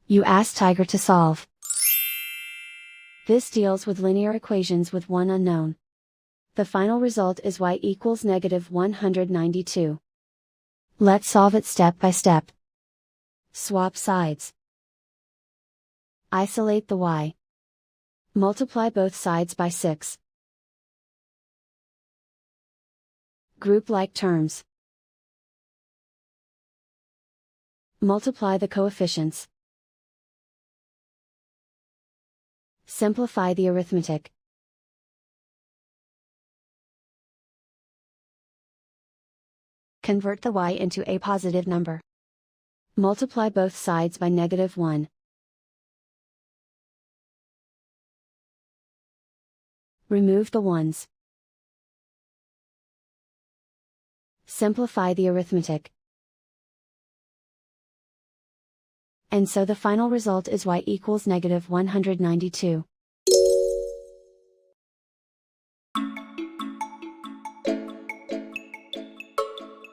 You ask Tiger to solve. This deals with linear equations with one unknown. The final result is y equals negative 192. Let's solve it step by step. Swap sides. Isolate the y. Multiply both sides by 6. Group like terms. Multiply the coefficients. Simplify the arithmetic. Convert the y into a positive number. Multiply both sides by negative 1. Remove the ones. Simplify the arithmetic. And so the final result is y equals negative 192.